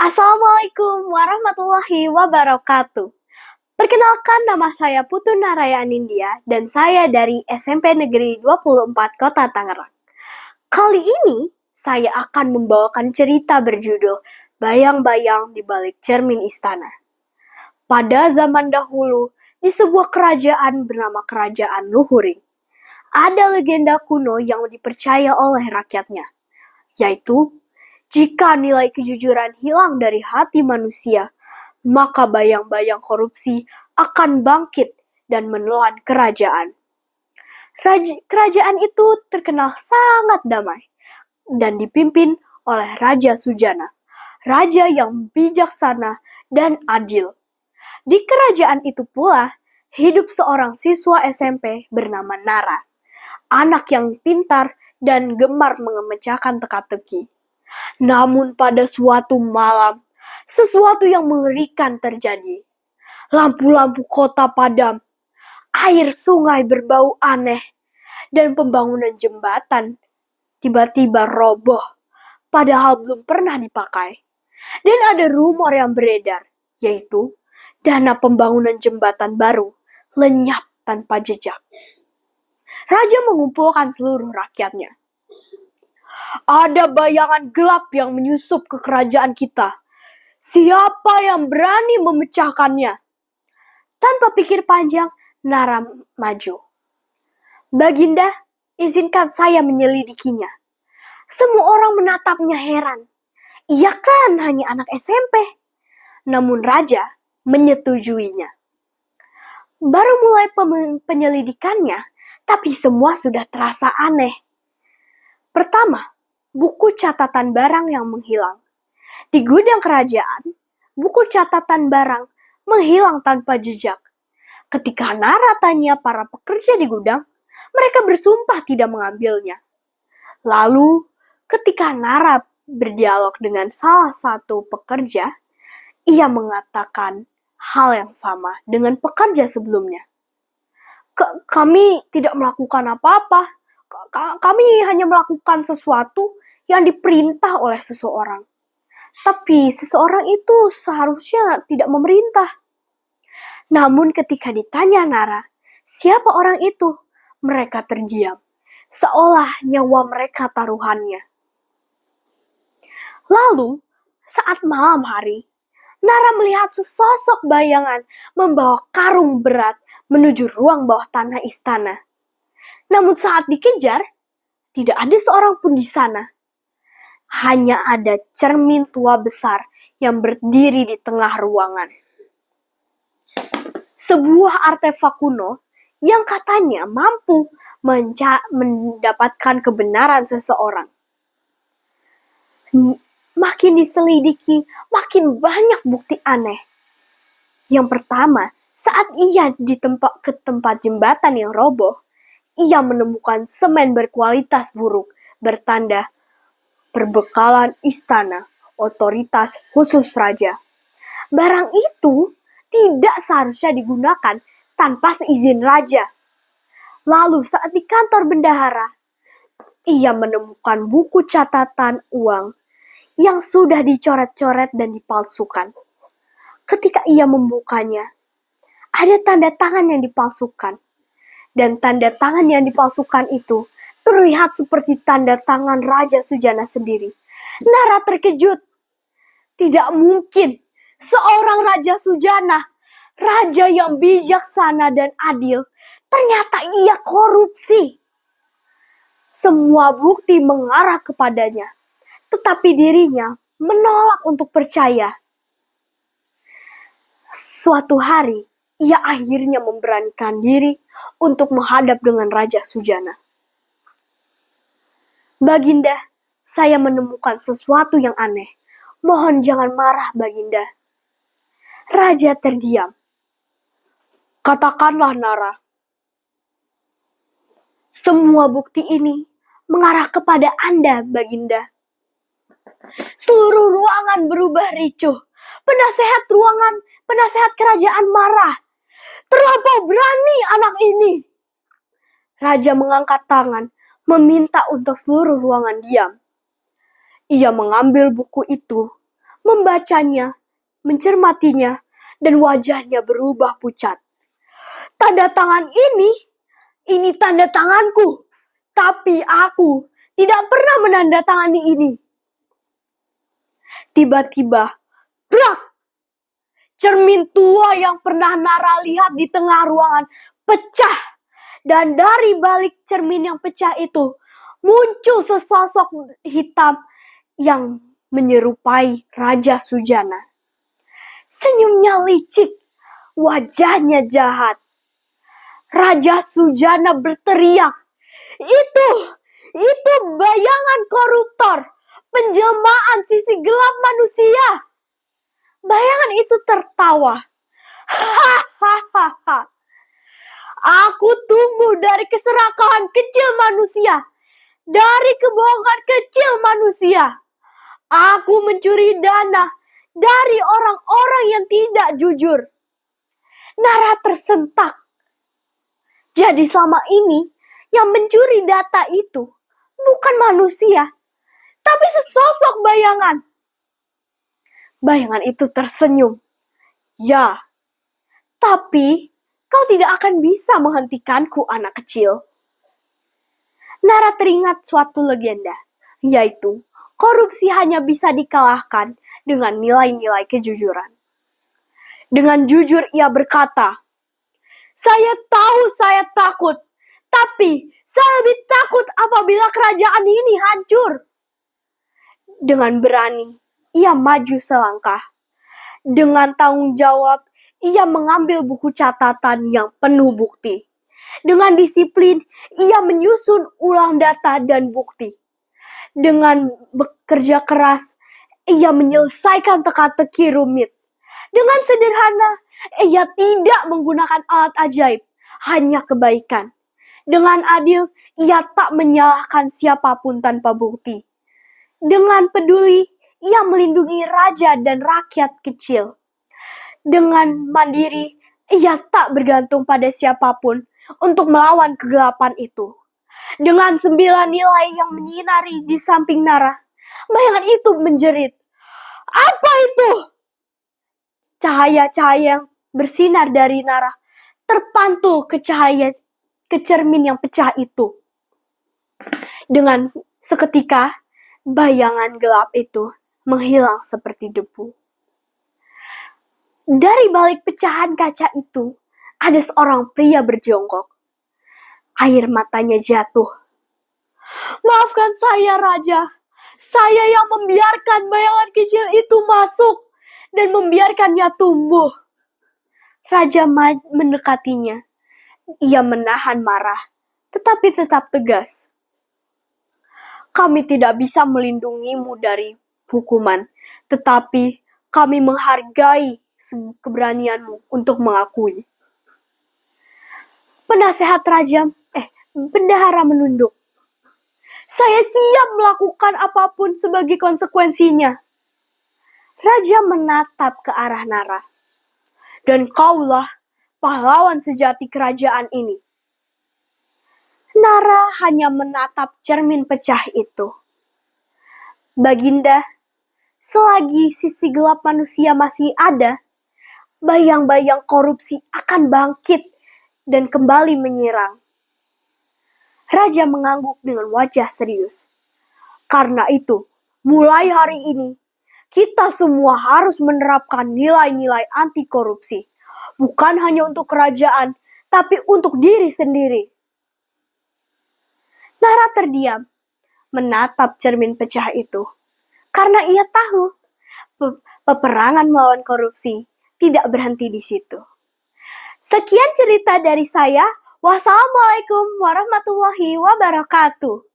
Assalamualaikum warahmatullahi wabarakatuh. Perkenalkan, nama saya Putu Naraya Anindya dan saya dari SMP Negeri 24 Kota Tangerang. Kali ini saya akan membawakan cerita berjudul Bayang-bayang di balik cermin istana. Pada zaman dahulu, di sebuah kerajaan bernama Kerajaan Luhuring, ada legenda kuno yang dipercaya oleh rakyatnya, yaitu jika nilai kejujuran hilang dari hati manusia, maka bayang-bayang korupsi akan bangkit dan menelan kerajaan. Kerajaan itu terkenal sangat damai dan dipimpin oleh Raja Sujana, raja yang bijaksana dan adil. Di kerajaan itu pula hidup seorang siswa SMP bernama Nara, anak yang pintar dan gemar memecahkan teka-teki. Namun pada suatu malam, sesuatu yang mengerikan terjadi. Lampu-lampu kota padam, air sungai berbau aneh, dan pembangunan jembatan tiba-tiba roboh, padahal belum pernah dipakai. Dan ada rumor yang beredar, yaitu dana pembangunan jembatan baru lenyap tanpa jejak. Raja mengumpulkan seluruh rakyatnya. Ada bayangan gelap yang menyusup ke kerajaan kita. Siapa yang berani memecahkannya? Tanpa pikir panjang, Nara maju. Baginda, izinkan saya menyelidikinya. Semua orang menatapnya heran. Ia kan hanya anak SMP. Namun raja menyetujuinya. Baru mulai penyelidikannya, tapi semua sudah terasa aneh. Pertama, buku catatan barang yang menghilang. Di gudang kerajaan, buku catatan barang menghilang tanpa jejak. Ketika Nara tanya para pekerja di gudang, mereka bersumpah tidak mengambilnya. Lalu, ketika Nara berdialog dengan salah satu pekerja, ia mengatakan hal yang sama dengan pekerja sebelumnya. Kami tidak melakukan apa-apa. Kami hanya melakukan sesuatu yang diperintah oleh seseorang. Tapi seseorang itu seharusnya tidak memerintah. Namun ketika ditanya Nara, siapa orang itu? Mereka terdiam, seolah nyawa mereka taruhannya. Lalu, saat malam hari, Nara melihat sesosok bayangan membawa karung berat menuju ruang bawah tanah istana. Namun saat dikejar, tidak ada seorang pun di sana. Hanya ada cermin tua besar yang berdiri di tengah ruangan. Sebuah artefak kuno yang katanya mampu mendapatkan kebenaran seseorang. Makin diselidiki, makin banyak bukti aneh. Yang pertama, saat ia ke tempat jembatan yang roboh, ia menemukan semen berkualitas buruk bertanda perbekalan istana, otoritas khusus raja. Barang itu tidak seharusnya digunakan tanpa seizin raja. Lalu saat di kantor bendahara, ia menemukan buku catatan uang yang sudah dicoret-coret dan dipalsukan. Ketika ia membukanya, ada tanda tangan yang dipalsukan. Dan tanda tangan yang dipalsukan itu terlihat seperti tanda tangan Raja Sujana sendiri. Nara terkejut. Tidak mungkin seorang Raja Sujana, raja yang bijaksana dan adil, ternyata ia korupsi. Semua bukti mengarah kepadanya, tetapi dirinya menolak untuk percaya. Suatu hari, ia akhirnya memberanikan diri untuk menghadap dengan Raja Sujana. Baginda, saya menemukan sesuatu yang aneh. Mohon jangan marah, Baginda. Raja terdiam. Katakanlah, Nara. Semua bukti ini mengarah kepada Anda, Baginda. Seluruh ruangan berubah ricuh. Penasehat kerajaan marah. Terlampau berani anak ini. Raja mengangkat tangan, meminta untuk seluruh ruangan diam. Ia mengambil buku itu, membacanya, mencermatinya, dan wajahnya berubah pucat. Tanda tangan ini tanda tanganku, tapi aku tidak pernah menandatangani ini. Tiba-tiba, brak! Cermin tua yang pernah Nara lihat di tengah ruangan pecah. Dan dari balik cermin yang pecah itu, muncul sesosok hitam yang menyerupai Raja Sujana. Senyumnya licik, wajahnya jahat. Raja Sujana berteriak, itu bayangan koruptor, penjelmaan sisi gelap manusia. Bayangan itu tertawa. Hahaha. Aku tumbuh dari keserakahan kecil manusia, dari kebohongan kecil manusia. Aku mencuri dana dari orang-orang yang tidak jujur. Nara tersentak. Jadi selama ini yang mencuri data itu bukan manusia, tapi sesosok bayangan. Bayangan itu tersenyum. Ya, tapi kau tidak akan bisa menghentikanku, anak kecil. Nara teringat suatu legenda, yaitu korupsi hanya bisa dikalahkan dengan nilai-nilai kejujuran. Dengan jujur ia berkata, saya tahu saya takut, tapi saya lebih takut apabila kerajaan ini hancur. Dengan berani, ia maju selangkah. Dengan tanggung jawab, ia mengambil buku catatan yang penuh bukti. Dengan disiplin, ia menyusun ulang data dan bukti. Dengan bekerja keras, ia menyelesaikan teka-teki rumit. Dengan sederhana, ia tidak menggunakan alat ajaib, hanya kebaikan. Dengan adil, ia tak menyalahkan siapapun tanpa bukti. Dengan peduli, ia melindungi raja dan rakyat kecil. Dengan mandiri, ia tak bergantung pada siapapun untuk melawan kegelapan itu. Dengan 9 nilai yang menyinari di samping Nara, bayangan itu menjerit. Apa itu? Cahaya-cahaya yang bersinar dari Nara terpantul ke cermin yang pecah itu. Dengan seketika, bayangan gelap itu menghilang seperti debu. Dari balik pecahan kaca itu, ada seorang pria berjongkok. Air matanya jatuh. Maafkan saya, Raja. Saya yang membiarkan bayangan kecil itu masuk dan membiarkannya tumbuh. Raja mendekatinya. Ia menahan marah, tetapi tetap tegas. Kami tidak bisa melindungimu dari hukuman, tetapi kami menghargai keberanianmu untuk mengakui. Bendahara menunduk. Saya siap melakukan apapun sebagai konsekuensinya. Raja menatap ke arah Nara. Dan kaulah pahlawan sejati kerajaan ini. Nara hanya menatap cermin pecah itu. Baginda, selagi sisi gelap manusia masih ada, bayang-bayang korupsi akan bangkit dan kembali menyerang. Raja mengangguk dengan wajah serius. Karena itu, mulai hari ini, kita semua harus menerapkan nilai-nilai anti korupsi. Bukan hanya untuk kerajaan, tapi untuk diri sendiri. Nara terdiam, menatap cermin pecah itu. Karena ia tahu, peperangan melawan korupsi tidak berhenti di situ. Sekian cerita dari saya. Wassalamualaikum warahmatullahi wabarakatuh.